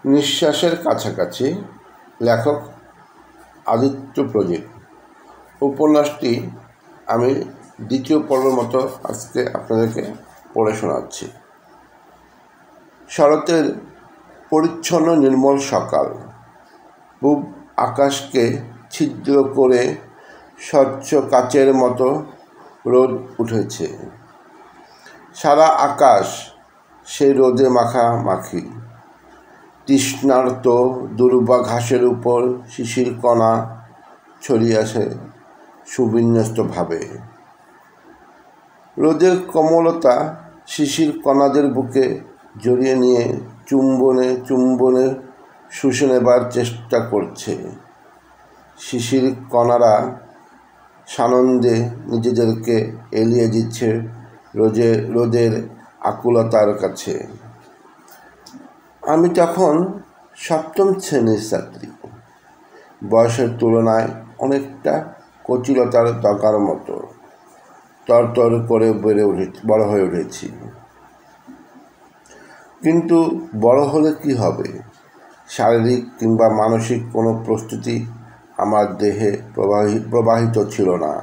নিঃশ্বাসের কাছাকাছি, লেখক আদিত্য প্রদীপ। উপন্যাসটি আমি দ্বিতীয় পর্বের মতো আজকে আপনাদেরকে পড়ে শোনাচ্ছি। শরতের পরিচ্ছন্ন নির্মল সকাল, পূব আকাশকে ছিদ্র করে স্বচ্ছ কাচের মতো রোদ উঠেছে। সারা আকাশ সেই রোদে মাখামাখি। তৃষ্ণার্ত দুর্বা ঘাসের উপর শিশির কণা ছড়িয়ে আসে সুবিন্যস্তভাবে। রোদের কোমলতা শিশির কণাদের বুকে জড়িয়ে নিয়ে চুম্বনে চুম্বনে শুষে নেবার চেষ্টা করছে। শিশির কণারা সানন্দে নিজেদেরকে এলিয়ে দিচ্ছে রোদের আকুলতার কাছে। আমি তখন সপ্তম শ্রেণীর ছাত্রী, বয়সের তুলনায় অনেকটা কচিলতার দগার মতো তরতর করে বড় হয়ে উঠেছি। কিন্তু বড় হলে কি হবে? শারীরিক কিংবা মানসিক কোনো প্রস্তুতি আমার দেহে প্রবাহিত ছিল না।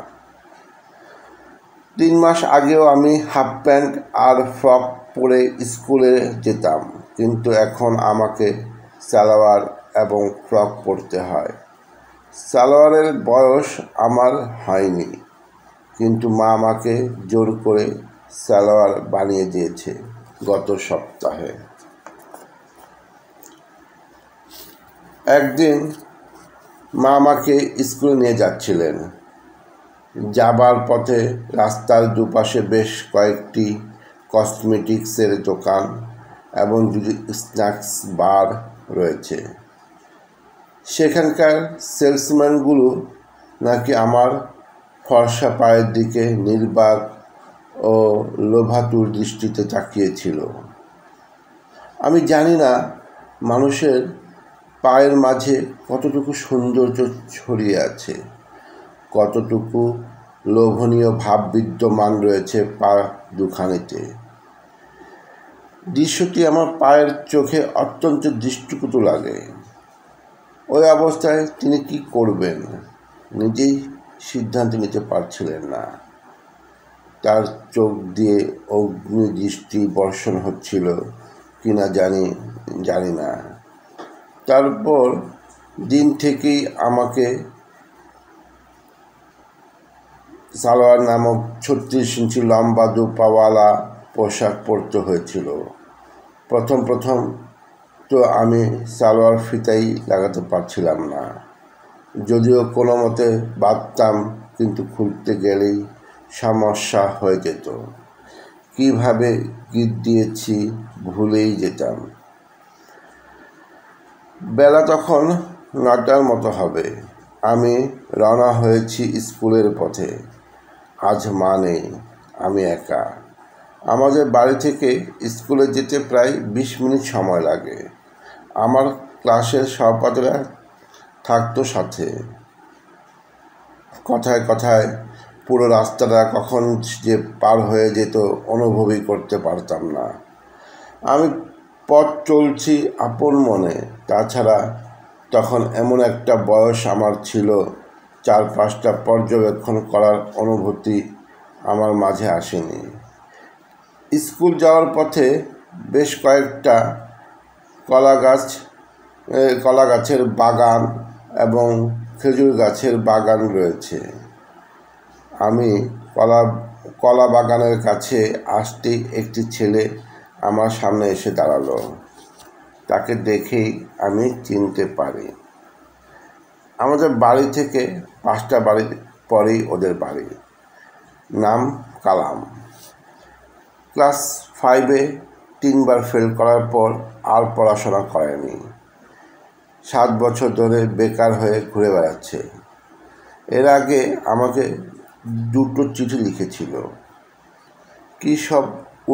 3 মাস আগেও আমি হাফ প্যান্ট আর ফ্রক পরে স্কুলে যেতাম, কিন্তু এখন আমাকে সালোয়ার এবং ফ্রক পরতে হয়। সালোয়ারের বয়স আমার হয়নি, কিন্তু মা আমাকে জোর করে সালোয়ার বানিয়ে দিয়েছে গত সপ্তাহে। একদিন মা আমাকে স্কুলে নিয়ে যাচ্ছিলেন। যাবার পথে রাস্তার দুপাশে বেশ কয়েকটি কসমেটিক্সের দোকান এবং স্ন্যাক্স বার রয়েছে। সেখানকার সেলসম্যানগুলো নাকি আমার ফর্সা পায়ের দিকে নির্বাক ও লোভাতুর দৃষ্টিতে তাকিয়েছিল। আমি জানি না মানুষের পায়ের মাঝে কতটুকু সৌন্দর্য ছড়িয়ে আছে, কতটুকু লোভনীয় ভাব বিদ্যমান রয়েছে পা দুখানিতে। দৃশ্যটি আমার পায়ের চোখে অত্যন্ত দৃষ্টিকটু লাগে। ওই অবস্থায় তিনি কি করবেন নিজেই সিদ্ধান্ত নিতে পারছিলেন না। তার চোখ দিয়ে অগ্নি দৃষ্টি বর্ষণ হচ্ছিল কিনা জানি না। তারপর দিন থেকেই আমাকে সালোয়ার নামক 36 ইঞ্চি লম্বা দুপাওয়ালা পোশাক পরতে হয়েছিল। প্রথম তো আমি সালোয়ার ফিতাই লাগাতে পারছিলাম না, যদিও কোনো মতে বাঁধতাম, কিন্তু খুলতে গেলেই সমস্যা হয়ে যেত। কীভাবে গিট দিয়েছি ভুলেই যেতাম। বেলা তখন 9টার মতো হবে। আমি রওনা হয়েছি স্কুলের পথে। আজ মা নেই, আমি একা। আমাদের বাড়ি থেকে স্কুলে যেতে প্রায় 20 মিনিট সময় লাগে। আমার ক্লাসের সহপাঠীরা থাকতো সাথে। কথায় কথায় পুরো রাস্তাটা কখন যে পার হয়ে যেত অনুভবই করতে পারতাম না। আমি পথ চলছি আপন মনে। তাছাড়া তখন এমন একটা বয়স আমার ছিল, চারপাশটা পর্যবেক্ষণ করার অনুভূতি আমার মাঝে আসেনি। স্কুল যাওয়ার পথে বেশ কয়েকটা কলা গাছের বাগান এবং খেজুর গাছের বাগান রয়েছে। আমি কলা বাগানের কাছে আসতেই একটি ছেলে আমার সামনে এসে দাঁড়ালো। তাকে দেখেই আমি চিনতে পারি। আমাদের বাড়ি থেকে 5টা বাড়ি পরেই ওদের বাড়ি। নাম কালাম। ক্লাস 5-এ 3 বার ফেল করার পর আর পড়াশোনা করেনি। 7 বছর ধরে বেকার হয়ে ঘুরে বেড়াচ্ছে। এর আগে আমাকে 2টো চিঠি লিখেছিল। কী সব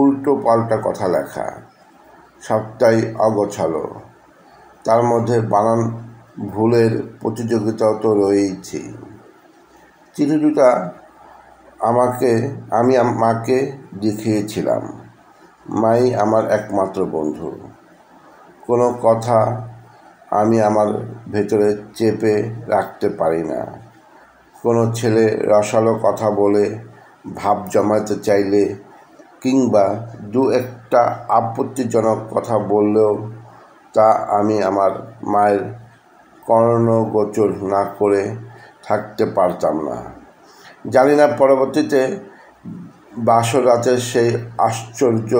উল্টো পাল্টা কথা লেখা, সবটাই অগোছালো। তার মধ্যে বানান ভুলের প্রতিযোগিতাও তো রয়েইছে। চিঠি দুটা আমি মাকে দেখিয়েছিলাম। মাই আমার একমাত্র বন্ধু। কোনো কথা আমি আমার ভেতরে চেপে রাখতে পারি না। কোনো ছেলে রসালো কথা বলে ভাব জমাতে চাইলে কিংবা দু একটা আপত্তিজনক কথা বললেও তা আমি আমার মায়ের কর্ণগোচর না করে থাকতে পারতাম না। জানি না পরবর্তীতে বাসর রাতের সেই আশ্চর্য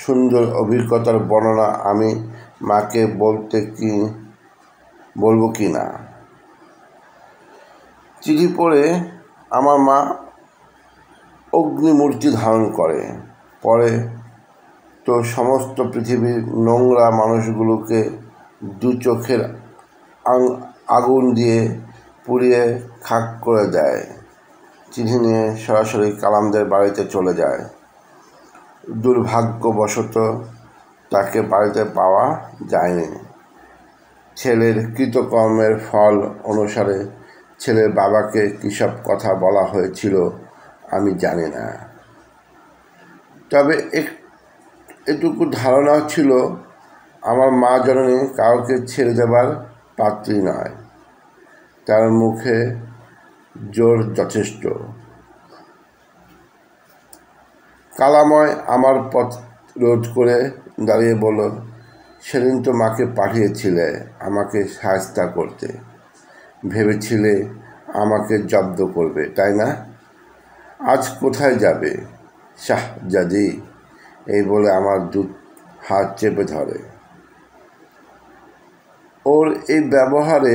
সুন্দর অভিজ্ঞতার বর্ণনা আমি মাকে বলবো কি না। চিঠি পড়ে আমার মা অগ্নিমূর্তি ধারণ করে। পরে তো সমস্ত পৃথিবীর নোংরা মানুষগুলোকে দু চোখের আগুন দিয়ে পুড়িয়ে খাক করে দেয়। চিঠি নিয়ে সরাসরি কালামদের বাড়িতে চলে যায়। দুর্ভাগ্যবশত তাকে বাড়িতে পাওয়া যায়নি। ছেলের কৃতকর্মের ফল অনুসারে ছেলের বাবাকে কী সব কথা বলা হয়েছিল আমি জানি না। তবে এটুকু ধারণা ছিল আমার মা জননী কাউকে ছেড়ে দেবার পাত্রী নয়। তার মুখে জোর যথেষ্ট। কালাময় আমার পথ রোধ করে দাঁড়িয়ে বলল, সেদিন তো মাকে পাঠিয়েছিলে আমাকে সাহায্য করতে, ভেবেছিলে আমাকে জব্দ করবে, তাই না? আজ কোথায় যাবে শাহজাদি? এই বলে আমার দু হাত চেপে ধরে। ওর এই ব্যবহারে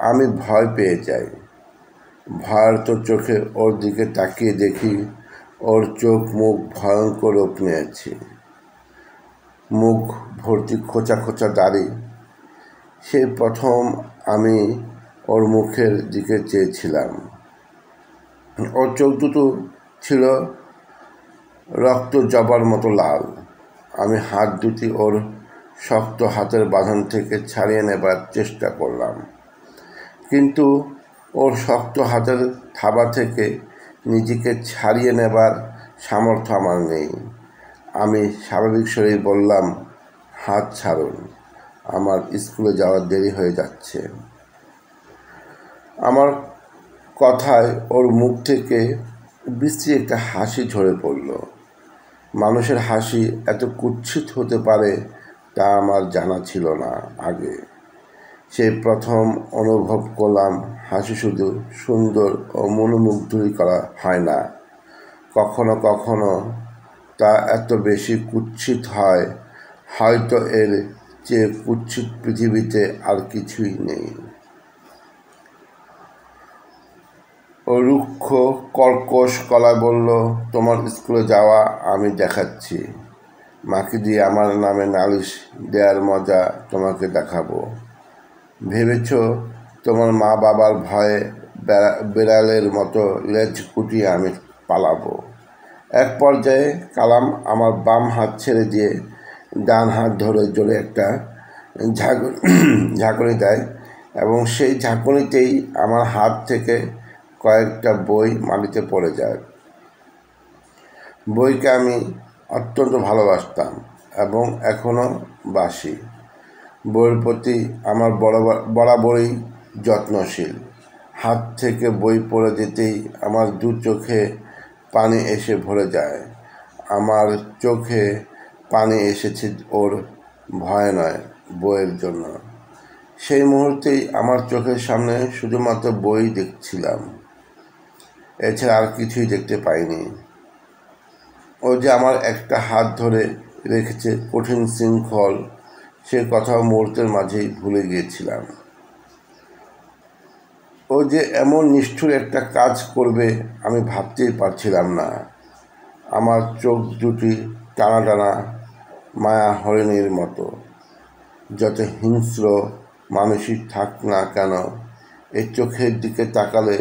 আমি ভয় পেয়ে যাই। ভয়ার্ত চোখে ওর দিকে তাকিয়ে দেখি ওর চোখ মুখ ভয়ঙ্কর রূপ নিয়েছে। মুখ ভর্তি খোঁচা খোঁচা দাড়ি। সেই প্রথম আমি ওর মুখের দিকে চেয়েছিলাম। ওর চোখ দুটো ছিল রক্ত জবার মতো লাল। আমি হাত দুটি ওর শক্ত হাতের বাঁধন থেকে ছাড়িয়ে নেবার চেষ্টা করলাম, কিন্তু ওর শক্ত হাতের থাবা থেকে নিজেকে ছাড়িয়ে নেবার সামর্থ্য আমার নেই। আমি স্বাভাবিক স্বরেই বললাম, হাত ছাড়ুন, আমার স্কুলে যাওয়ার দেরি হয়ে যাচ্ছে। আমার কথায় ওর মুখ থেকে বিশ্রী একটা হাসি ঝরে পড়ল। মানুষের হাসি এত কুৎসিত হতে পারে তা আমার জানা ছিল না আগে। সেই প্রথম অনুভব করলাম হাসি শুধু সুন্দর ও মনোমুগ্ধই করা হয় না, কখনো কখনো তা এত বেশি কুৎসিত হয়, হয়তো এর চেয়ে কুৎসিত পৃথিবীতে আর কিছুই নেই। ও রুক্ষ কর্কশ গলায় বলল, তোমার স্কুলে যাওয়া আমি দেখাচ্ছি। মাকে দিয়ে আমার নামে নালিশ দেওয়ার মজা তোমাকে দেখাবো। ভেবেছ তোমার মা বাবার ভয়ে বেড়ালের মতো লেজ গুটিয়ে আমি পালাবো? এক পর্যায়ে কালাম আমার বাম হাত ছেড়ে দিয়ে ডান হাত ধরে জোরে একটা ঝাঁকুনি দেয় এবং সেই ঝাঁকুনিতেই আমার হাত থেকে কয়েকটা বই মাটিতে পড়ে যায়। বইকে আমি অত্যন্ত ভালোবাসতাম এবং এখনও বাসি। বইয়ের প্রতি আমার বরাবরই যত্নশীল। হাত থেকে বই পড়ে যেতেই আমার দু চোখে পানি এসে ভরে যায়। আমার চোখে পানি এসেছে ওর ভয় নয়, বইয়ের জন্য। সেই মুহূর্তেই আমার চোখের সামনে শুধুমাত্র বই দেখছিলাম, এছাড়া আর কিছুই দেখতে পাইনি। ও যে আমার একটা হাত ধরে রেখেছে কঠিন শৃঙ্খল, সে কথাও মুহূর্তের মাঝেই ভুলে গিয়েছিলাম। ও যে এমন নিষ্ঠুর একটা কাজ করবে আমি ভাবতেই পারছিলাম না। আমার চোখ দুটি টানা টানা মায়া হরিণীর মতো। যত হিংস্র মানুষই থাক না কেন, এই চোখের দিকে তাকালে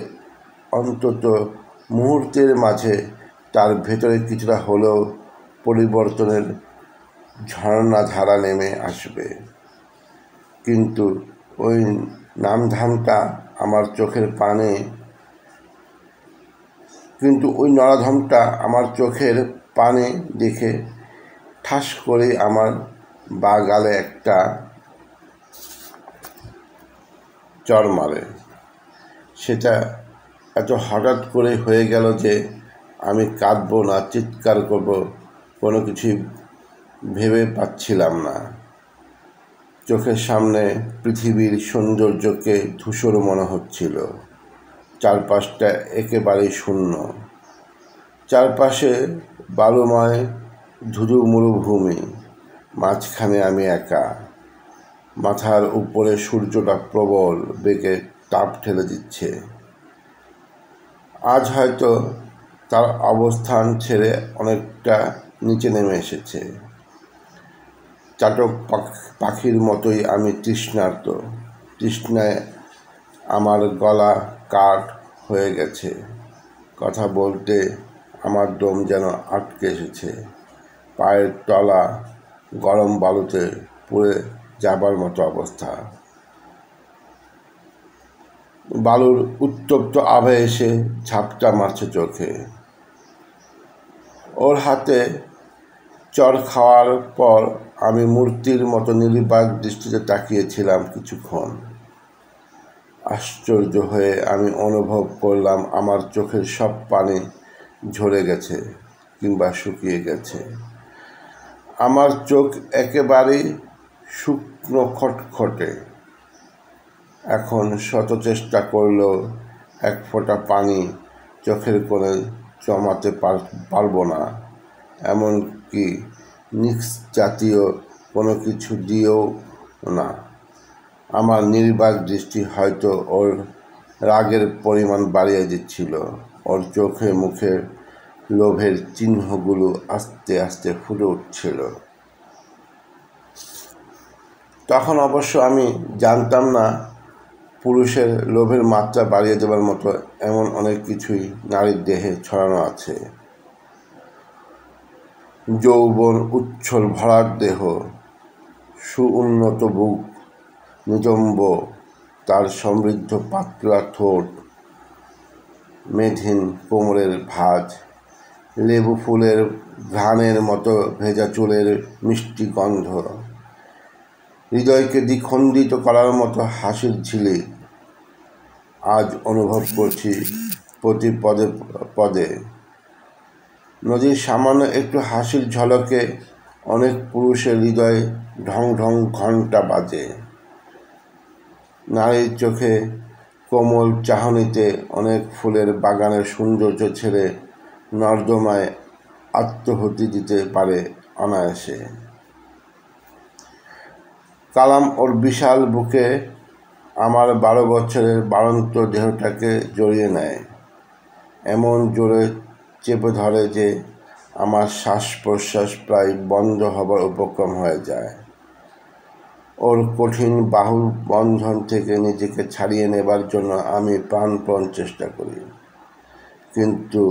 অন্তত মুহূর্তের মাঝে তার ভেতরে কিছুটা হলেও পরিবর্তনের ঝর্ণাধারা নেমে আসবে। কিন্তু ওই নামধামটা আমার চোখের পানে নরাধমটা আমার চোখের পানে দেখে ঠাস করে আমার বা গালে একটা চড় মারে। সেটা এত হঠাৎ করে হয়ে গেল যে আমি কাঁদবো না চিৎকার করব কোনো কিছুই ভেবে পাচ্ছিলাম না। চোখের সামনে পৃথিবীর সৌন্দর্যকে ধূসর মনে হচ্ছিল। চারপাশটা একেবারেই শূন্য। চারপাশে বালুময় ধুধু মরুভূমি, মাঝখানে আমি একা। মাথার উপরে সূর্যটা প্রবল বেগে তাপ ঠেলে দিচ্ছে। আজ হয়তো তার অবস্থান ছেড়ে অনেকটা নিচে নেমে এসেছে। চাতক পাখির মতোই আমি তৃষ্ণার্ত। তৃষ্ণায় আমার গলা কাঠ হয়ে গেছে। কথা বলতে আমার দম যেন আটকে এসেছে। পায়ের তলা গরম বালুতে পুড়ে যাবার মতো অবস্থা। বালুর উত্তপ্ত আভা এসে ঝাপটা মারছে চোখে। ওর হাতে চড় খাওয়ার পর আমি মূর্তির মতো নির্বাক দৃষ্টিতে তাকিয়েছিলাম কিছুক্ষণ। আশ্চর্য হয়ে আমি অনুভব করলাম আমার চোখের সব পানি ঝরে গেছে কিংবা শুকিয়ে গেছে। আমার চোখ একেবারেই শুকনো খটখটে। এখন শত চেষ্টা করলেও এক ফোঁটা পানি চোখের কোণে জমাতে পারবো না, এমনকি নিক্স জাতীয় কোনো কিছু দিয়েও না। আমার নির্বাক দৃষ্টি হয়তো ওর রাগের পরিমাণ বাড়িয়ে দিচ্ছিল। ওর চোখে মুখে লোভের চিহ্নগুলো আস্তে আস্তে ফুটে উঠছিল। তখন অবশ্য আমি জানতাম না পুরুষের লোভের মাত্রা বাড়িয়ে দেবার মতো এমন অনেক কিছুই নারীর দেহে ছড়ানো আছে। যৌবন, উচ্ছল ভরাট দেহ, সুউন্নত বুক, নিতম্ব তার সমৃদ্ধ পাতলা ঠোঁট, মেধহীন কোমরের ভাঁজ, লেবু ফুলের ঘ্রাণের মতো ভেজা চুলের মিষ্টি গন্ধ, হৃদয়কে দ্বিখণ্ডিত করার মতো হাসির ঝিলিক। আজ অনুভব করছি প্রতি পদে পদে। নদীর সামান্য একটু হাসির ঝলকে অনেক পুরুষের হৃদয় ঢং ঢং ঘণ্টা বাজে। নারীর চোখে কোমল চাহনিতে অনেক ফুলের বাগানের সৌন্দর্য ছেড়ে নর্দমায় আত্মহতি দিতে পারে অনায়াসে। কালাম ওর বিশাল বুকে আমার 12 বছরের বাড়ন্ত দেহটাকে জড়িয়ে নেয়, এমন জোরে চেপে ধরে যে আমার শ্বাস প্রশ্বাস প্রায় বন্ধ হবার উপক্রম হয়ে যায়। ওর কঠিন বাহু বন্ধন থেকে নিজেকে ছাড়িয়ে নেবার জন্য আমি প্রাণপণ চেষ্টা করি, কিন্তু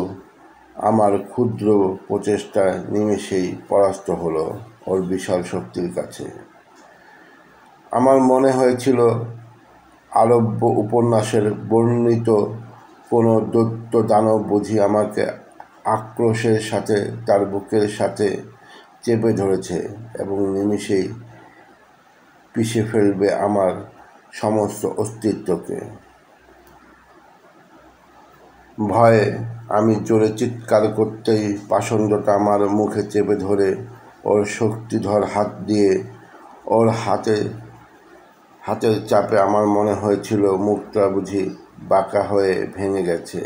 আমার ক্ষুদ্র প্রচেষ্টা নিমেষেই পরাস্ত হলো ওর বিশাল শক্তির কাছে। আমার মনে হয়েছিল আরব্য উপন্যাসের বর্ণিত কোনো দৈত্য দানব বুঝি আমাকে আক্রোশের সাথে তার বুকের সাথে চেপে ধরেছে এবং নিমিষেই পিষে ফেলবে আমার সমস্ত অস্তিত্বকে। ভয়ে আমি জোরে চিৎকার করতেই পাষণ্ডটা আমার মুখে চেপে ধরে ওর শক্তিধর হাত দিয়ে ওর হাতের চাপে আমার মনে হয়েছিল মুখটা বুঝি বাঁকা হয়ে ভেঙে গেছে।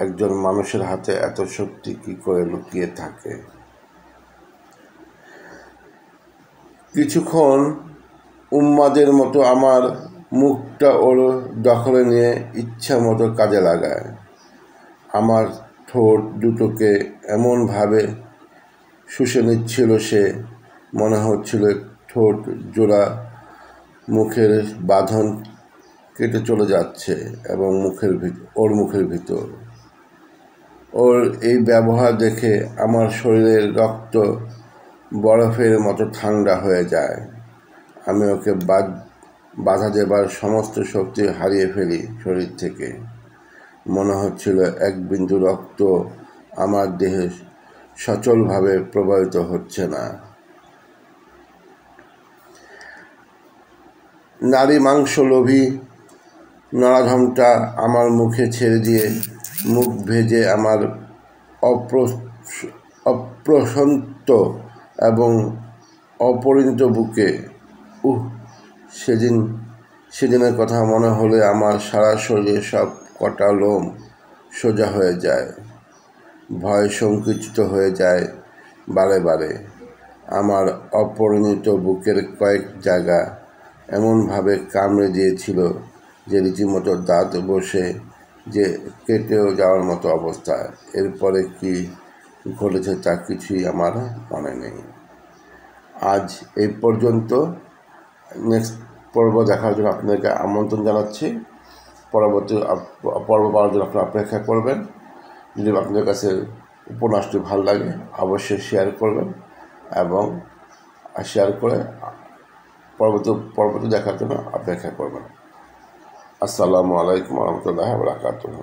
একজন মানুষের হাতে এত শক্তি কী করে লুকিয়ে থাকে? কিছুক্ষণ উন্মাদের মতো আমার মুখটা ওর দখলে নিয়ে ইচ্ছা মতো কাজে লাগায়। আমার ঠোঁট দুটোকে এমনভাবে শুষে নিচ্ছিল সে, মনে হচ্ছিল ঠোঁট জোড়া মুখের বাঁধন কেটে চলে যাচ্ছে এবং ওর মুখের ভিতর। ওর এই ব্যবহার দেখে আমার শরীরের রক্ত বরফের মতো ঠান্ডা হয়ে যায়। আমি ওকে বাধা দেবার সমস্ত শক্তি হারিয়ে ফেলি শরীর থেকে। মনে হচ্ছিল এক বিন্দু রক্ত আমার দেহে সচলভাবে প্রবাহিত হচ্ছে না। নারী মাংস লোভী নরাধমটা আমার মুখে ছেড়ে দিয়ে মুখ ভেজে আমার অপ্রশান্ত এবং অপরিণত বুকে সেদিনের কথা মনে হলে আমার সারা শরীরে সব কটা লোম সোজা হয়ে যায়, ভয় সংকুচিত হয়ে যায় বারে বারে। আমার অপরিণত বুকের কয়েক জায়গা এমনভাবে কামড়ে দিয়েছিল যে রীতিমতো দাঁত বসে যে কেটেও যাওয়ার মতো অবস্থা। এরপরে কি ঘটেছে তা কিছুই আমার মনে নেই। আজ এই পর্যন্ত। নেক্সট পর্ব দেখার জন্য আপনাদেরকে আমন্ত্রণ জানাচ্ছি। পরবর্তী পর্ব পাওয়ার জন্য আপনারা অপেক্ষা করবেন। যদি আপনাদের কাছে উপন্যাসটি ভালো লাগে অবশ্যই শেয়ার করবেন এবং শেয়ার করে পরবর্তী দেখার জন্য অপেক্ষা করবেন। আসসালামু আলাইকুম ওয়া রাহমাতুল্লাহি ওয়া বারাকাতুহু।